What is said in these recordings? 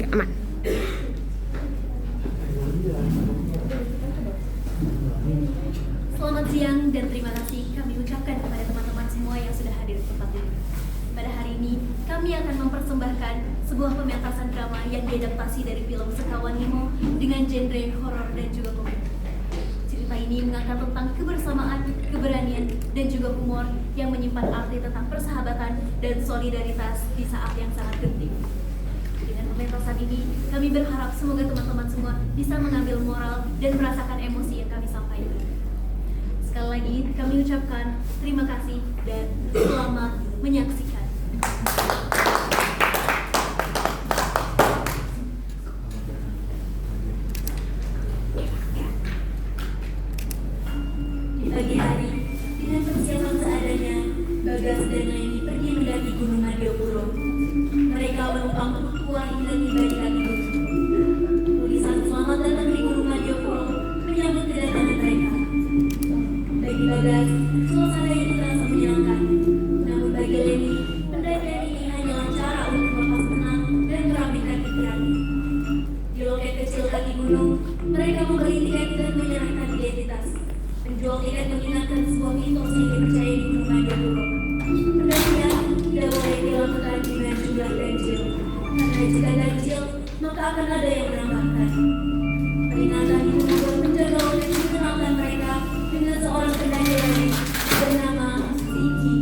Oke, aman. Selamat siang dan terima kasih kami ucapkan kepada teman-teman semua yang sudah hadir di tempat ini. Pada hari ini, kami akan mempersembahkan sebuah pementasan drama yang diadaptasi dari film Sekawan Nemo dengan genre horor dan juga komedi. Cerita ini mengangkat tentang kebersamaan, keberanian, dan juga humor yang menyimpan arti tentang persahabatan dan solidaritas di saat yang sangat genting. Dengan pementasan ini, kami berharap semoga teman-teman semua bisa mengambil moral dan merasakan emosi yang kami sampaikan. Sekali lagi, kami ucapkan terima kasih dan selamat menyaksikan. Di pagi hari, dengan persiapan seadanya, Bagas dan Naini pergi mendaki Gunung Madiopuro. Mereka menumpang truk tua hingga tiba di kaki gunung. Tulisan "Selamat datang di Gunung Madiopuro" menyambut kedatangan mereka. Bagi Bagas, suasana itu terasa menyenangkan. Namun bagi Leni, pendakian ini hanyalah cara untuk melepas penat dan merapikan pikirannya. Di loket kecil kaki gunung, mereka membeli tiket dan menyerahkan identitas. Penjual tiket mengingatkan sebuah mitos yang dipercaya di Gunung Madiopuro. Pendakian tidak boleh dilakukan dengan jumlah ganjil, karena jika ganjil, maka akan ada yang menambahkan. Peringatan itu membuat penjaga loket mengenalkan mereka dengan seorang pendaki lain bernama Ziki.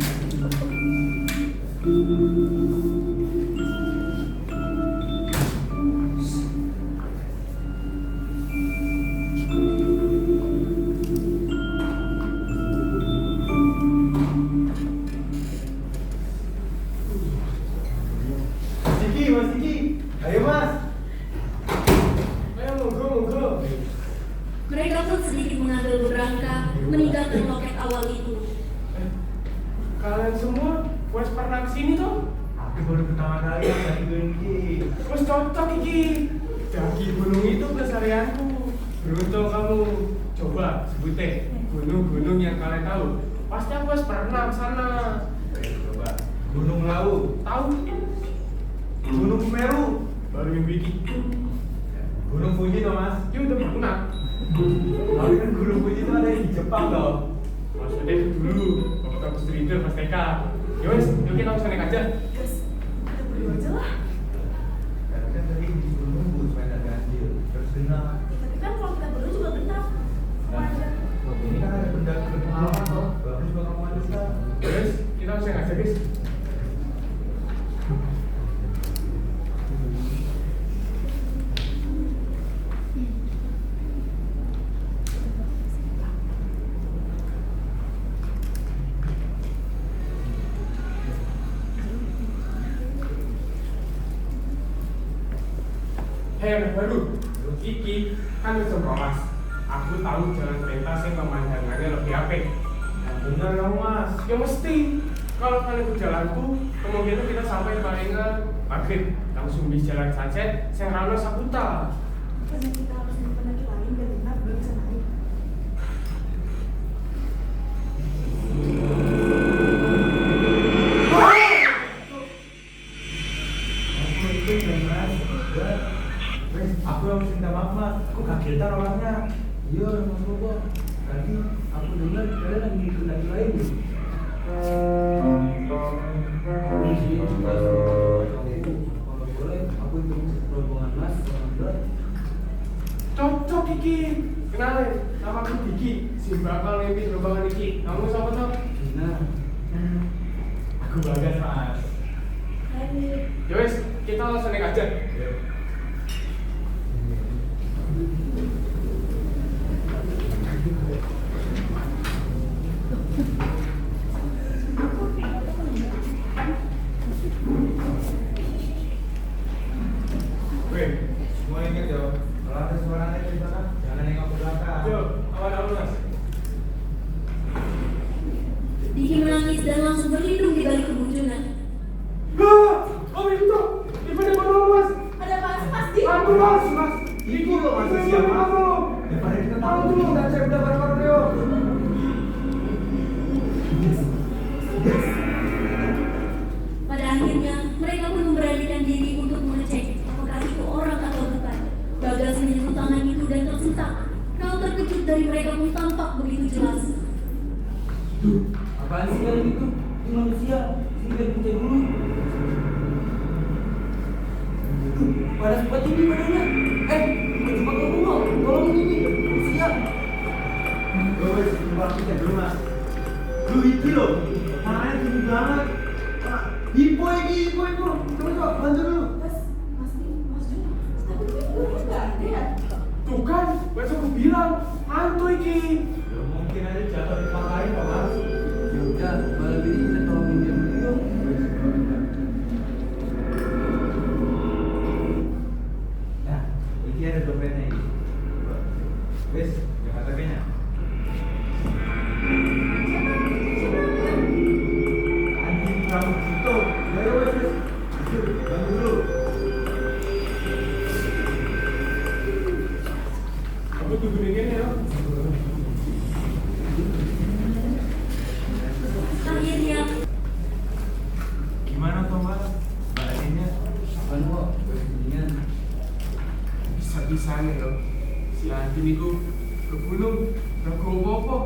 Mas Diki, ayo mas. Ayo monggo. Mereka pun sedikit mengambil berangka meninggalkan loket awal itu. Kalian semua wes pernah kesini toh? Aku baru pertama kali daki gunung ini. Wes cocok iki. Daki gunung itu keseharianku. Beruntung kamu. Coba sebutin gunung-gunung yang kalian tahu. Pasti aku wes pernah kesana. Coba. Gunung Lawu, Tahu? Gunung Semeru, Baru minggu iki. Gunung Fuji toh mas. Ini udah pernah. Tapi kan Gunung Fuji itu ada di Jepang toh. Maksudnya itu dulu waktu aku streamer pas TK. Yowes, yuk kita langsung naik aja. Terus, kita berdua aja lah. Karena kan tadi di gunung bu sepeda ganjil, terus genap. Tapi kan kalau kita berdua juga genap. Sama aja. Ini kan ada pendaki berpengalaman toh. Bagus buat kamu aja sih. Yowes, kita langsung aja guys. Hei anak baru, iki kan wis mas. Aku tahu jalan pintas yang pemandangannya lebih apik. Nah, bener kamu mas. Ya mesti. Kalau kalian ikut jalanku, kemungkinan kita sampai palingan maghrib. Langsung di jalan sunset, saya rano saputa. Karena kita harus nunggu pendaki lain dan genap baru bisa naik. Aku itu ya mas. Udah. Wes, aku harus minta maaf mas. Aku kagetan orangnya. Iya, mas Bobo. Tadi aku dengar kalian lagi ikut lagi lain. Di sini mas. Kalau boleh, aku ikut rombongan mas. Cocok iki. Kenalin, nama aku Diki. Si bakal ngimpi rombongan iki. Kamu siapa tuh? Gina. Aku Bagas mas. Yowes, kita langsung naik aja. Weh, semua ingat yo. Kalau ada suara aneh di sana, jangan nengok ke belakang. Yo, awal mas. Diki menangis dan langsung berlindung di balik kebunjunan. Oh itu, di mana mas? Ada pasti. Aduh mas. Itu loh mas siapa? Daripada kita tahu dulu, dan saya udah bareng-bareng yo. Pada akhirnya mereka pun memberanikan diri untuk mengecek apakah itu orang panas banget ini badannya. Coba kamu mau tolong ini. Siap. Wes, coba kita dulu mas. Lu iki loh, tangannya tinggi banget. Hipo ini, hipo. Coba bantu dulu. Mas Jun, tapi itu nggak ada ya? Tuh kan, besok aku bilang hantu iki. Ya mungkin aja jatuh dipakain Pak Mas. Ya udah, malam ini kita tolongin dia dulu yuk. Nah, ini ada dompetnya ini. Wes, jangan teganya. Anjing kamu gitu. Ya wes. Bantu dulu. Aku tunggu ini ya. Akhirnya, Gimana Thomas? Badannya? Apaan kok? Beginian. Bisa-bisanya loh. Si Andin itu ke gunung, gak gue apa-apa.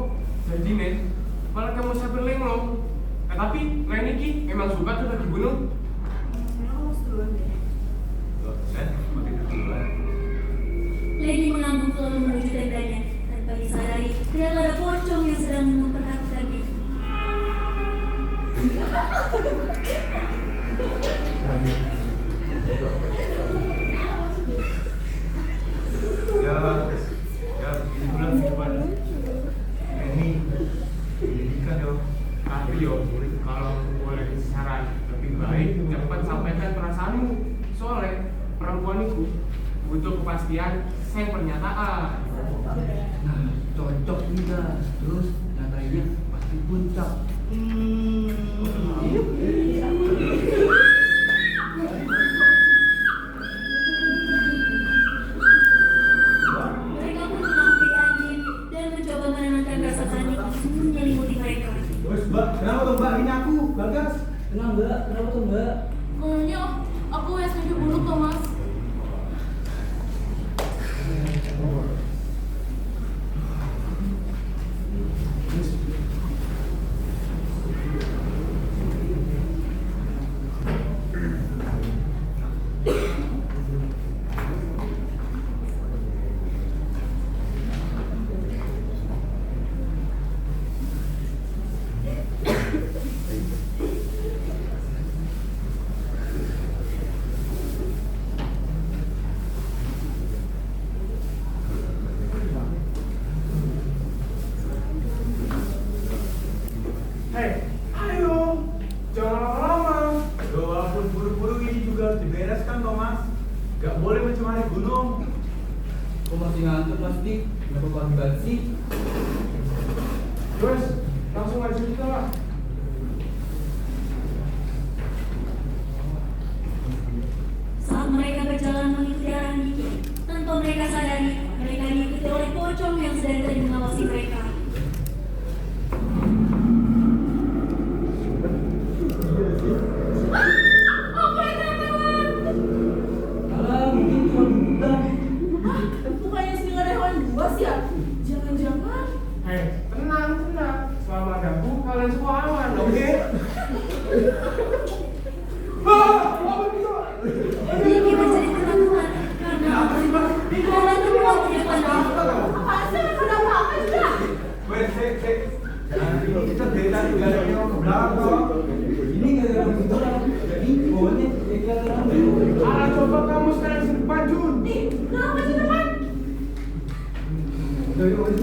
Jadi nih, malah kamu sampai lenglong. Tapi lain iki memang suka tuh lagi gunung. Memang harus duluan deh. Loh, saya pakai duluan. Lady mengambil lalu menuju tendanya. Tanpa disadari, ternyata ada pocong yang sedang memperhatikannya. Ya, ini bulan depan. Ini pendidikan yo. Tapi yo, kalau boleh saran, lebih baik cepat sampaikan perasaanmu. Soalnya perempuan itu butuh kepastian sing pernyataan. Nah, cocok nih dah. Terus nyatanya pasti puncak. Mereka pun menghampiri Andin dan mencoba menenangkan rasa panik yang menyelimuti mereka. Wes, Mbak, kenapa tuh Mbak? Ini aku, Bagas. Tenang mbak, kenapa tuh mbak? Ngomongnya aku yang mimpi buruk kok mas. Hei, ayo, jangan lama-lama. Loh, walaupun buru-buru ini juga harus dibereskan Thomas. Gak boleh mencemari gunung. Kok masih ngantuk mas Dik? Kenapa pagi banget sih? Terus, langsung aja kita lah. Saat mereka berjalan mengikuti arah Niki, tanpa mereka sadari, mereka diikuti oleh pocong yang sedang tadi mengawasi mereka. Alah, mungkin cuma buta. Bukannya sini nggak ada hewan buas ya? Jangan-jangan. Hei, tenang. Selama ada aku, kalian semua aman, oke? Niki menjadi ketakutan karena orang tua tidak pandang. Apaan sih? Ada apa-apa juga? Wes, cek. Jangan ini kita dari tadi gak ada yang ke belakang. Ini gara-gara buta. Jadi bawahnya kayak kelihatan rame. Alah, coba kamu sekarang di depan, Jun. Nih, kenapa sih teman? Udah yuk, wes.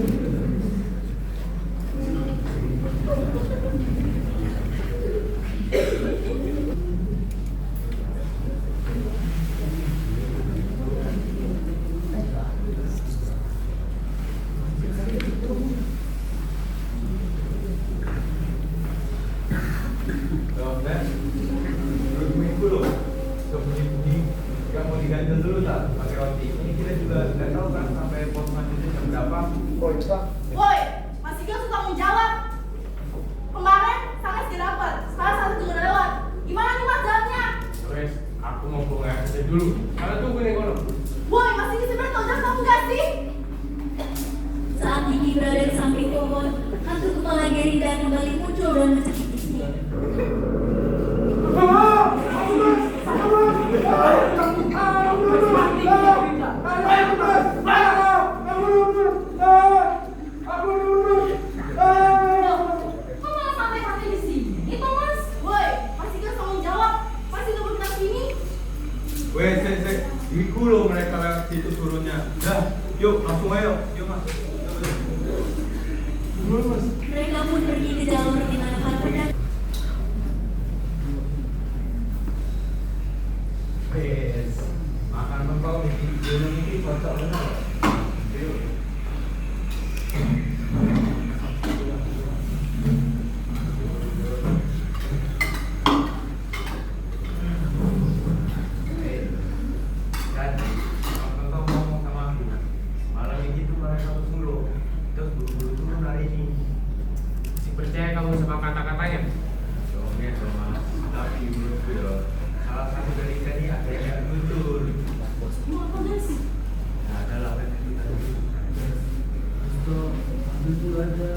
Loh, Ben. Menurut minggu loh. Sembunyi-bunyi. Gak mau diganjel dulu tak pakai roti. Ini kita juga nggak tahu kan sampai pos selanjutnya jam berapa. Woi, Mas Ika harus tanggung jawab. Kemarin sangat tidak dapat, sekarang satu juga udah lewat. Gimana nih mas jalannya? Wes, aku mau pulang aja dulu. Kalian tunggu nih kono. Woi, Mas Ika sebenarnya tahu jalan kamu nggak sih? Saat Niki berada di samping pohon, hantu kepala Gerinda kembali muncul dan mencekik-cekik. Ah! Aku mas! Kok malah sampai di sini, Thomas? Woi, masih gak tanggung jawab? Masih gak bergerak sini? Weh, iku loh mereka lewat situ turunnya. Dah, yuk langsung ayo. Yuk mas. Mereka pun pergi ke jalur di mana para pedagang. Wes, makan mempau di gunung ini cocok benar. Yuk. Percaya kamu sama kata-katanya? Dongnya sama, tapi menurutku ya salah satu dari tadi ada yang nggak betul. Mau apa, guys? Nah, ada lah kan kita dulu. Itu ada.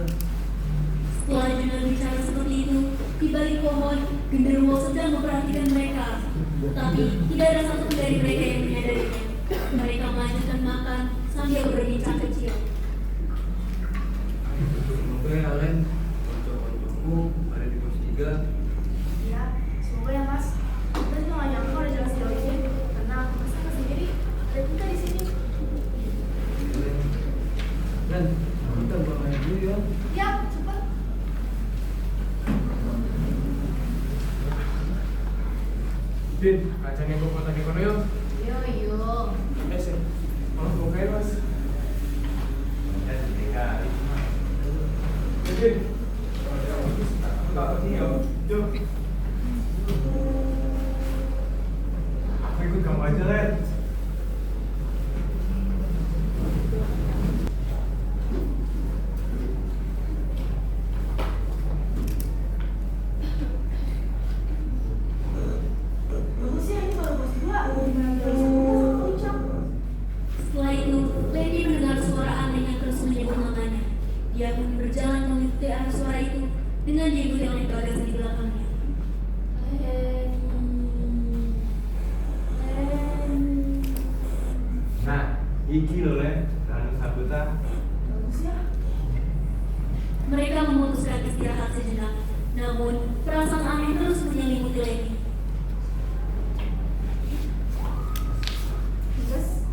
Setelah Juna bicara seperti itu, di balik pohon, genderuwo sedang memperhatikan mereka. Tapi tidak ada satu dari mereka yang menyadarinya. Mereka melanjutkan makan sambil berbincang kecil. Oke, kalian kocok-kocokku ada di pos 3. Ya, semoga ya mas. Kita juga nggak nyangka udah jalan sejauh ini. Karena aku pasti nggak sendiri. Ada kita di sini. Dan kita buang air dulu ya. Ya, cepat. Din, kacanya gue foto di kono yuk. Yo. Sih, mau buka ya mas. Dan ketika itu mas, Din, aku tak sini ya. Yuk. aku ikut kamu aja Len. Bagus ya, ini baru bos 2. Udah dimana bisa sama puncak. Setelah itu, Lady mendengar suara aneh yang terus menyebut namanya. Dia pun berjalan mengikuti arah suara itu dengan diikuti oleh Bagas di belakangnya. Nah, iki loh Len, Ranu Sabuta. Bagus ya. Mereka memutuskan istirahat sejenak. Namun, perasaan aneh terus menyelimuti Lady. Bagus.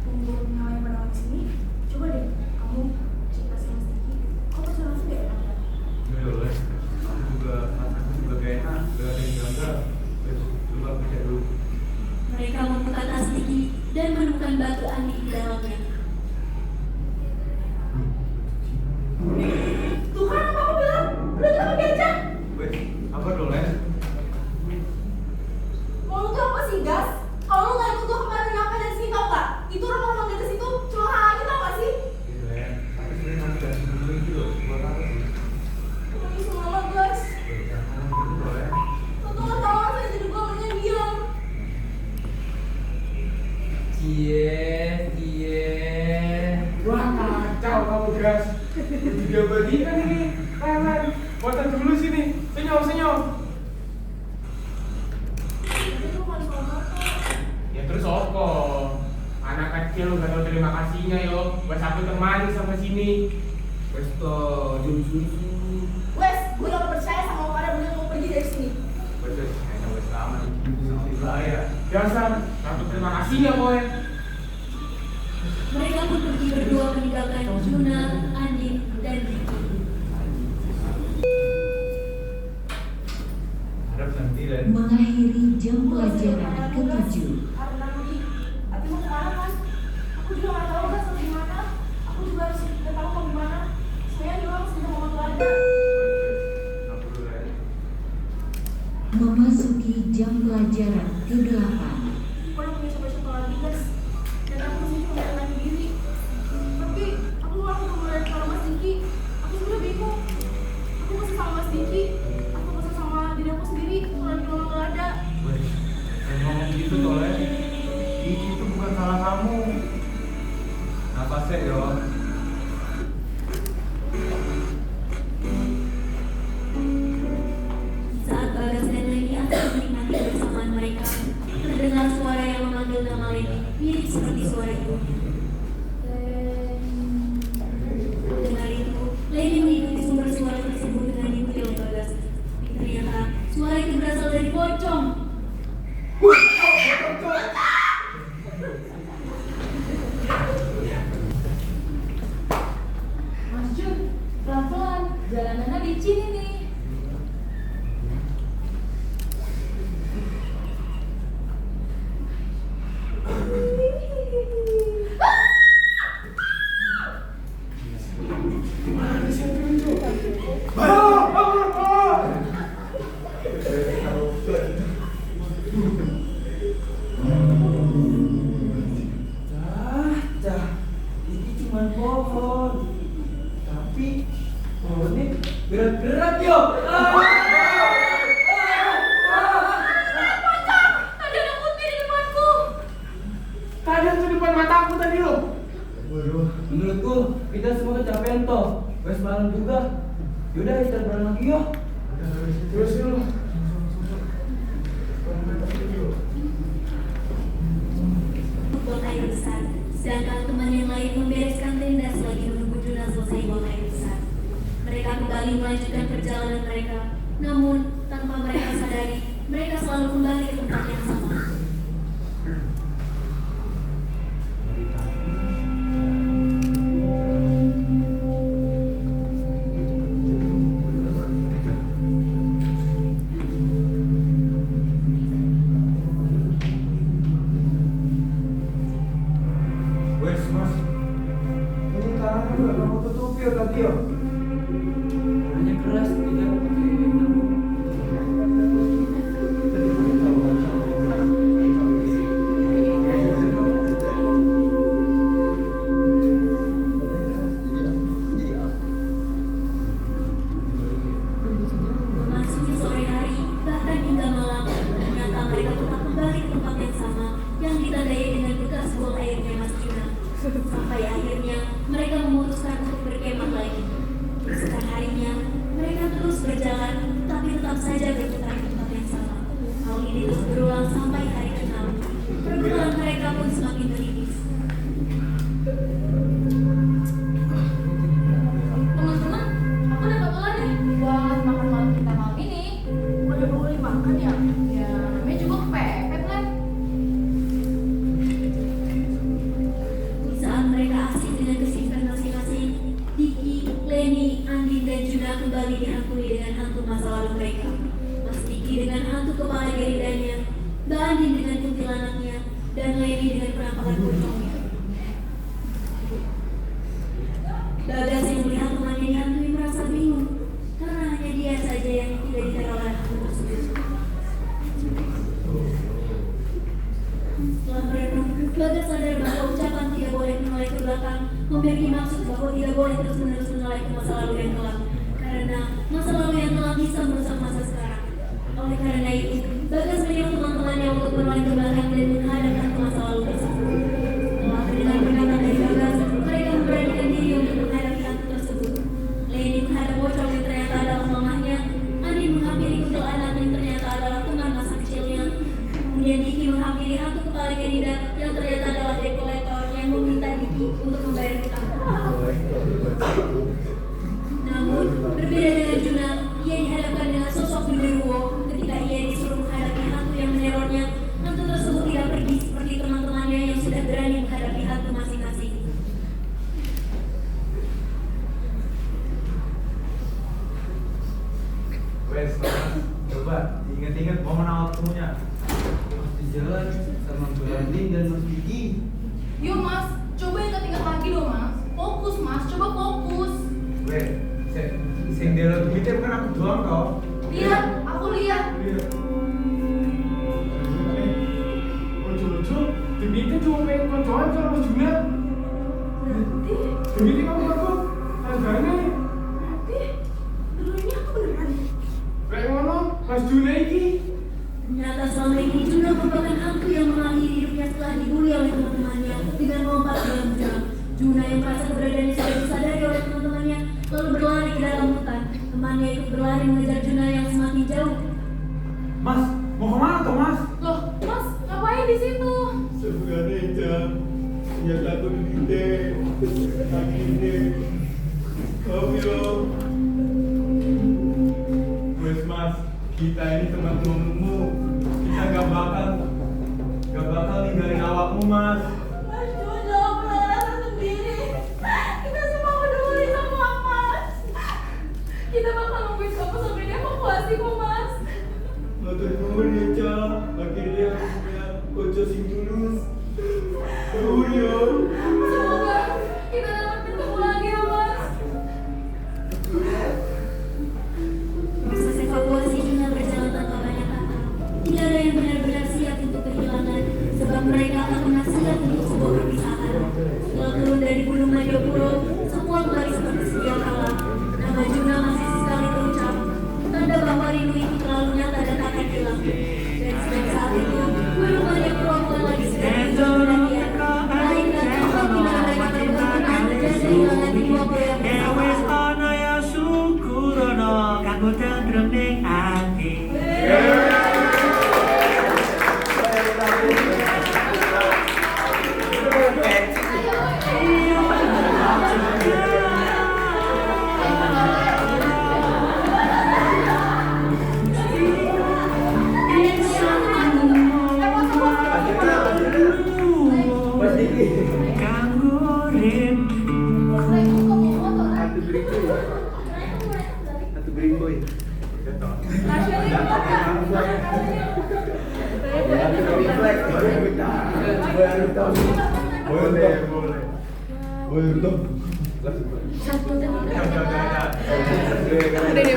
Tunggu nyala yang pada sini. Coba deh, kamu cerita sama Sticky. Kok pas langsung gak enak ya? Iya loh Len, aku juga gak enak, gak ada yang jaga. Coba aku cek dulu. Mereka membuka tas Sticky dan menemukan batu aneh di dalamnya. Tuh kan apa aku bilang? Udah kita pergi aja. Wes, apa dong Len? Mau lu tuh apa sih, Gas? Kalau lu gak ikut gua kemarin nyampe dari sini tau gak? Itu rumah-rumah di atas itu cuma halangin tau gak sih? Iya Len, tapi sebenarnya aku gak sebelum itu loh. Buat apa sih? Ini semua Gas. Jangan gitu loh Len. Lu tuh gak tau apa yang jadi gua mendingan bilang. Wah kacau kamu gas. Video bagian ini, keren. Foto dulu sini, senyum. Itu tuh bukan soal foto. Ya terus apa? Anak kecil gak tahu terima kasihnya yo. Wes aku temani sampai sini. Wes toh, jam susu. Wes, gue udah gak percaya sama lo pada bener mau pergi dari sini. Wes, kayaknya wes aman. Sama ya. Biasa, kartu terima kasihnya boy. Mereka pun pergi berdua meninggalkan Juna, Andin, dan Vicky. Harap nanti Len. Mengakhiri jam Gue kasih pelajaran lo Gas. ke-7. Karena Rudi, Ati mau kemana kan? Aku juga gak tau Gas mau gimana. Aku juga harus gak tau mau gimana. Saya juga harus minta mama tuh ada. Nggak perlu Len. Memasuki jam pelajaran ke-8. Aku udah punya coba-coba lagi Gas. Dan aku sih cuma tenangin diri. Tapi aku gak mau kembali ke rumah Mas Diki. Aku sebenernya bingung. Aku masih sama Mas Diki. Aku masih sama diri aku sendiri. Kalau lagi mama gak ada. Wes, jangan ngomong gitu toh Len. Itu bukan salah kamu. Nafas sih yo. Saat Bagas dan Lady asal menikmati bersamaan mereka, terdengar suara yang memanggil nama Lady mirip seperti suara ibunya. Dengar itu, Leni mengikuti sumber suara tersebut dengan diikuti oleh Bagas. Ternyata suara itu berasal dari pocong. Mas Jun, pelan-pelan, jalanannya licin ini. Ini cuma pohon, tapi pohonnya gerak-gerak yo. Ada yang putih di depanku. Kadang tuh depan mata aku tadi loh. Waduh, menurutku kita semua kecapean toh. Wes malam juga. Yaudah kita berangkat lagi yuk. Terus dulu. Buang air besar. Sedangkan teman yang lain membereskan tenda selagi menunggu Juna selesai buang air besar. Mereka kembali melanjutkan perjalanan mereka. Namun, tanpa mereka sadari, mereka selalu kembali ke tempat yang sama. Wes mas, ini tangannya udah kamu tutupi ya tadi yo. Hanya keras tidak pakai lampu. Memasuki sore hari, bahkan hingga malam, ternyata mereka tetap kembali ke tempat yang sama yang ditandai dengan bekas buang airnya Mas Juna. Sampai akhirnya mereka memutuskan untuk berkemah lagi. Keesokan harinya, mereka terus berjalan, tapi tetap saja berputar di tempat yang sama. Hal ini terus berulang sampai hari ke-6. Pergaulan mereka pun semakin menipis. Teman-teman, aku dapat ular nih buat makan malam kita malam ini. Udah boleh makan ya? Ya, namanya juga kepepet kan. Di saat mereka asik dengan kesibukan masing-masing, Diki, Leni, Andin, dan Juna kembali dihantui dengan hantu masa lalu mereka. Mas Diki dengan hantu kepala geridanya, Mbak Andin dengan kuntilanaknya, dan Leni dengan penampakan pocongnya. Bagas yang melihat temannya dihantui merasa bingung, karena hanya dia saja yang tidak diteror oleh hantu tersebut. Setelah merenung, Bagas sadar bahwa ucapan tidak boleh menoleh ke belakang memiliki maksud bahwa tidak boleh terus-menerus menoleh ke masa lalu yang kelam, karena masa lalu yang kelam bisa merusak masa sekarang. Oleh karena itu, Bagas menyuruh teman-temannya untuk menoleh ke belakang dan menghadapkan ke masa lalu tersebut. Setelah mendengar perkataan dari Bagas, mereka memberanikan diri untuk menghadapi hantu tersebut. Leni menghadap pocong yang ternyata adalah mamahnya, Andin menghampiri kutil anak yang ternyata adalah teman masa kecilnya. Kemudian Diki menghampiri hantu kepala gerida yang ternyata adalah debt collector yang meminta Diki untuk membayar hutang. Namun, berbeda dengan Juna, ia dihadapkan dengan sosok genderuwo ketika ia disuruh menghadapi hantu yang menerornya. Hantu tersebut tidak pergi seperti teman-temannya yang sudah berani menghadapi hantu masing-masing. Wes mas, coba ingat-ingat momen awal ketemunya. Di jalan sama Mbak Andin dan Mas Diki. Yuk mas, coba ingat-ingat lagi dong mas. Fokus mas, coba fokus. Wes, sing dia duitnya bukan aku doang kau. Lihat, aku lihat. Ojo-ojo, duitnya cuma pengen koncoan sama Mas Juna. Berarti, Duitnya kamu aku, harganya. berarti dulunya aku beneran. Kayak ngono, Mas Juna iki. Ternyata selama ini Juna merupakan hantu yang mengakhiri hidupnya setelah dibully oleh teman-temannya dengan melompat ke dalam jurang. Juna yang merasa keberadaannya sudah disadari oleh teman-temannya lalu berlari ke dalam hutan. Temannya ikut berlari mengejar Juna yang semakin jauh. Mas, mau kemana tuh mas? Loh, mas, ngapain di situ? Sebenarnya Ya takut gede. Gede. Oh yo. Wes mas, kita ini teman-temanmu. Kita gak bakal ninggalin awakmu mas. Mas Jun, jangan pernah rasa sendiri. Kita semua peduli sama Mas. Kita bakal nungguin kamu sampai dievakuasi kok, Mas. Matur nuwun ya Cak. Akhirnya aku punya kocok sing tulus. Oh yo. Semoga kita dapat bertemu lagi ya, Mas. Proses evakuasi dengan berjalan tanpa banyak kata. Tidak ada yang benar-benar siap untuk kehilangan, sebab mereka akan pernah siap untuk sebuah perpisahan. Setelah turun dari Gunung Madiopuro, semua kembali seperti sedia kala. Nama Juna masih sekali terucap. Tanda bahwa rindu itu terlalu nyata dan akan hilang. Dan sejak saat itu, Gunung Madiopuro mulai lagi sedang pendakian. Melainkan tempat di mana mereka terbentukan dan kehilangan jiwa yang Wes ana ya syukurono kanggo tentrem ning ati. Mas Diki. Kanggo rim Atu bring boy. Boleh. Boleh dong. satu dan Jangan. Boleh.